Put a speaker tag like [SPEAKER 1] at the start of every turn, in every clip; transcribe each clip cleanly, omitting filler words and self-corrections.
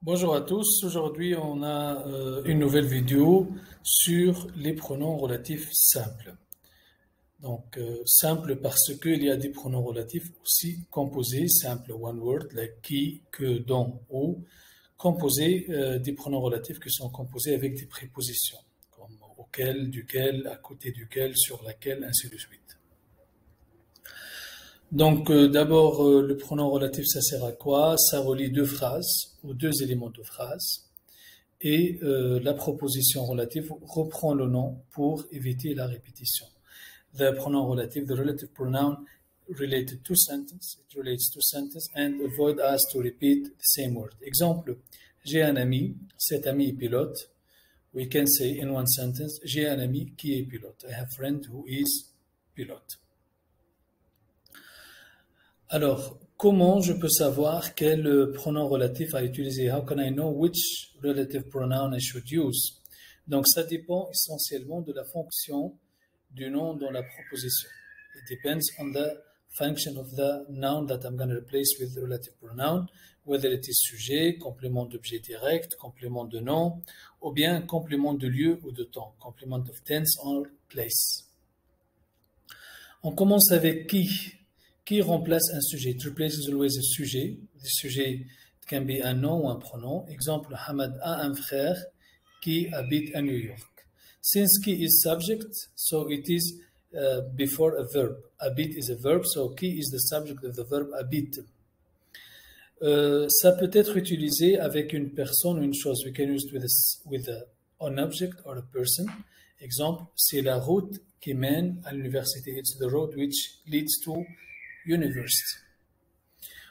[SPEAKER 1] Bonjour à tous, aujourd'hui on a une nouvelle vidéo sur les pronoms relatifs simples. Donc simple parce qu'il y a des pronoms relatifs aussi composés, simple one word, like qui, que, dont, ou, composés, des pronoms relatifs qui sont composés avec des prépositions, comme auquel, duquel, à côté duquel, sur laquelle, ainsi de suite. Donc d'abord, le pronom relatif, ça sert à quoi? Ça relie deux phrases ou deux éléments de phrase. Et la proposition relative reprend le nom pour éviter la répétition. The pronoun relative, the relative pronoun related to sentence, it relates to sentence and avoid us to repeat the same word. Exemple, j'ai un ami, cet ami est pilote. We can say in one sentence, j'ai un ami qui est pilote. I have a friend who is pilot. Alors, comment je peux savoir quel pronom relatif à utiliser? How can I know which relative pronoun I should use? Donc, ça dépend essentiellement de la fonction du nom dans la proposition. It depends on the function of the noun that I'm going to replace with the relative pronoun, whether it is sujet, complément d'objet direct, complément de nom, ou bien complément de lieu ou de temps, complement of tense or place. On commence avec qui remplace un sujet. It replaces always a sujet. The sujet can be un nom ou un pronom. Exemple, Hamad a un frère qui habite à New York. Since qui is subject, so it is before a verb. Habite is a verb, so qui is the subject of the verb habite. Ça peut être utilisé avec une personne ou une chose. We can use it with an object or a person. Exemple, c'est la route qui mène à l'université. It's the road which leads to university.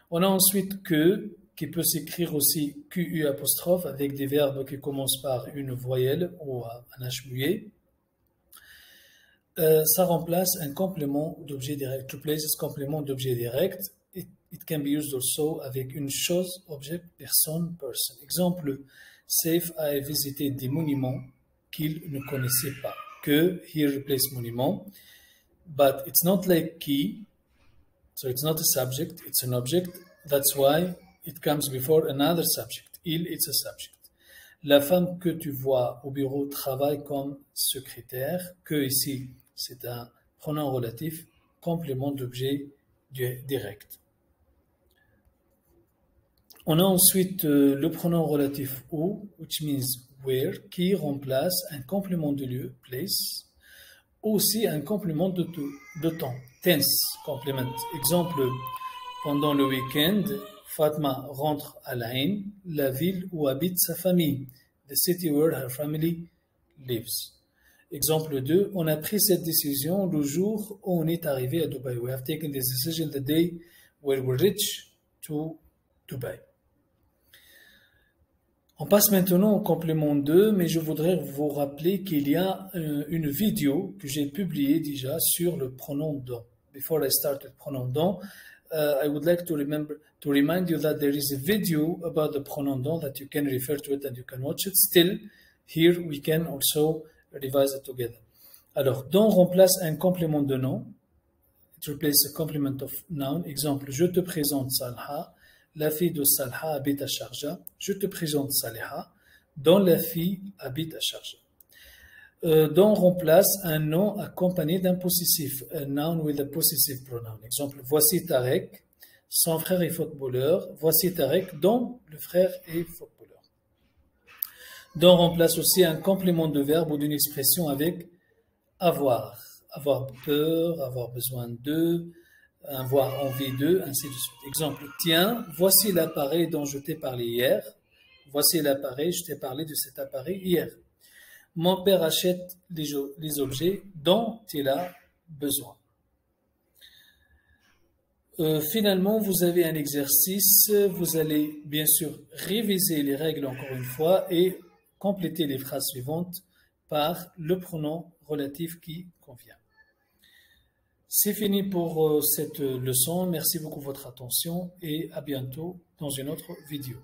[SPEAKER 1] On a ensuite que, qui peut s'écrire aussi QU apostrophe avec des verbes qui commencent par une voyelle ou un H muet. Ça remplace un complément d'objet direct. Replaces complément d'objet direct. It can be used also avec une chose, objet, personne, person. Exemple, Saif a visité des monuments qu'il ne connaissait pas. Que, here replace monument. But it's not like qui. So it's not a subject, it's an object. That's why it comes before another subject. Il, it's a subject. La femme que tu vois au bureau travaille comme secrétaire. Que ici, c'est un pronom relatif, complément d'objet direct. On a ensuite le pronom relatif où, which means where, qui remplace un complément de lieu, place, aussi un complément de temps, tense, complement. Exemple, pendant le week-end, Fatma rentre à L'Ain, la ville où habite sa famille, the city where her family lives. Exemple 2, on a pris cette décision le jour où on est arrivé à Dubaï. We have taken this decision the day where we reached to Dubaï. On passe maintenant au complément 2, mais je voudrais vous rappeler qu'il y a une vidéo que j'ai publiée déjà sur le pronom don. Before I start with pronom don, I would like to remind you that there is a video about the pronoun don that you can refer to it and you can watch it. Still, here we can also revise it together. Alors, don remplace un complément de nom. It replaces a complement of noun. Exemple, je te présente Salha. La fille de Salha habite à Sharjah. Je te présente Saleha, dont la fille habite à Sharjah. Don remplace un nom accompagné d'un possessif, a noun with a possessive pronoun. Exemple, voici Tarek, son frère est footballeur. Voici Tarek, dont le frère est footballeur. Don remplace aussi un complément de verbe ou d'une expression avec avoir. Avoir peur, avoir besoin de, avoir envie d'eux, ainsi de suite. Exemple, tiens, voici l'appareil dont je t'ai parlé hier. Voici l'appareil, je t'ai parlé de cet appareil hier. Mon père achète les objets dont il a besoin. Finalement, vous avez un exercice. Vous allez bien sûr réviser les règles encore une fois et compléter les phrases suivantes par le pronom relatif qui convient. C'est fini pour cette leçon. Merci beaucoup de votre attention et à bientôt dans une autre vidéo.